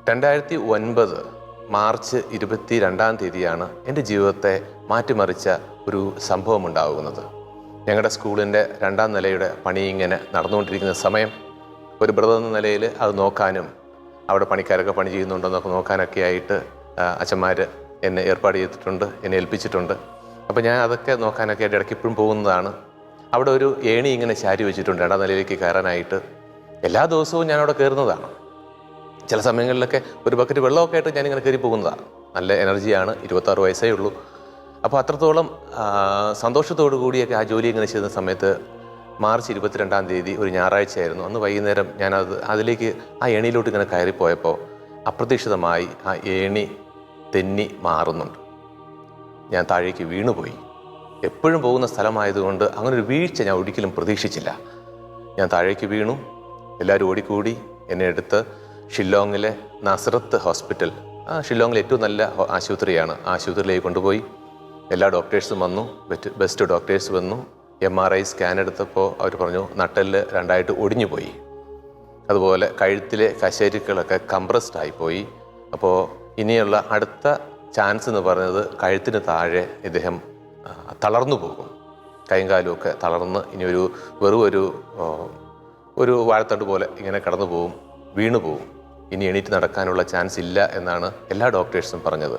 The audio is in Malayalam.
2009 മാർച്ച് 22 എൻ്റെ ജീവിതത്തെ മാറ്റിമറിച്ച ഒരു സംഭവം ഉണ്ടാകുന്നത്. ഞങ്ങളുടെ സ്കൂളിൻ്റെ 2ാം നിലയുടെ പണി ഇങ്ങനെ നടന്നുകൊണ്ടിരിക്കുന്ന സമയം, ഒരു ബ്രദർ എന്ന നിലയിൽ അത് നോക്കാനും അവിടെ പണിക്കാരൊക്കെ പണി ചെയ്യുന്നുണ്ടെന്നൊക്കെ നോക്കാനൊക്കെ ആയിട്ട് അച്ഛന്മാർ എന്നെ ഏർപ്പാട് ചെയ്തിട്ടുണ്ട്, എന്നെ ഏൽപ്പിച്ചിട്ടുണ്ട്. അപ്പോൾ ഞാൻ അതൊക്കെ നോക്കാനൊക്കെ ആയിട്ട് ഇടയ്ക്ക് ഇപ്പോഴും പോകുന്നതാണ്. അവിടെ ഒരു ഏണി ഇങ്ങനെ ചാരി വെച്ചിട്ടുണ്ട് 2ാം നിലയിലേക്ക് കയറാനായിട്ട്. എല്ലാ ദിവസവും ഞാനവിടെ കയറുന്നതാണ്. ചില സമയങ്ങളിലൊക്കെ ഒരു ബക്കറ്റ് വെള്ളമൊക്കെ ആയിട്ട് ഞാനിങ്ങനെ കയറി പോകുന്നതാണ്. നല്ല എനർജിയാണ്, 26 വയസ്സേ ഉള്ളൂ. അപ്പോൾ അത്രത്തോളം സന്തോഷത്തോടു കൂടിയൊക്കെ ആ ജോലി ഇങ്ങനെ ചെയ്യുന്ന സമയത്ത് മാർച്ച് 22 ഒരു ഞായറാഴ്ചയായിരുന്നു. അന്ന് വൈകുന്നേരം അതിലേക്ക് ആ ഏണിയിലോട്ട് ഇങ്ങനെ കയറിപ്പോയപ്പോൾ അപ്രതീക്ഷിതമായി ആ ഏണി തെന്നി മാറുന്നുണ്ട്. ഞാൻ താഴേക്ക് വീണുപോയി. എപ്പോഴും പോകുന്ന സ്ഥലമായതുകൊണ്ട് അങ്ങനൊരു വീഴ്ച ഞാൻ ഒരിക്കലും പ്രതീക്ഷിച്ചില്ല. ഞാൻ താഴേക്ക് വീണു. എല്ലാവരും ഓടിക്കൂടി എന്നെ എടുത്ത് ഷില്ലോങ്ങിലെ നസ്രത്ത് ഹോസ്പിറ്റൽ, ഷില്ലോങ്ങിലെ ഏറ്റവും നല്ല ആശുപത്രിയാണ്, ആശുപത്രിയിലേക്ക് കൊണ്ടുപോയി. എല്ലാ ഡോക്ടേഴ്സും വന്നു, ബെസ്റ്റ് ഡോക്ടേഴ്സ് വന്നു. MRI സ്കാൻ എടുത്തപ്പോൾ അവർ പറഞ്ഞു നട്ടെല്ല് 2ആയിട്ട് ഒടിഞ്ഞു പോയി. അതുപോലെ കഴുത്തിലെ കശേരുക്കളൊക്കെ കംപ്രസ്ഡ് ആയിപ്പോയി. അപ്പോൾ ഇനിയുള്ള അടുത്ത ചാൻസ് എന്ന് പറയുന്നത് കഴുത്തിന് താഴെ ഇദ്ദേഹം തളർന്നു പോകും. കൈയും കാലുമൊക്കെ തളർന്ന് ഇനി വെറും ഒരു വാഴത്തണ്ട് പോലെ ഇങ്ങനെ കടന്നു പോകും, വീണു പോകും. ഇനി എണീറ്റ് നടക്കാനുള്ള ചാൻസ് ഇല്ല എന്നാണ് എല്ലാ ഡോക്ടേഴ്സും പറഞ്ഞത്.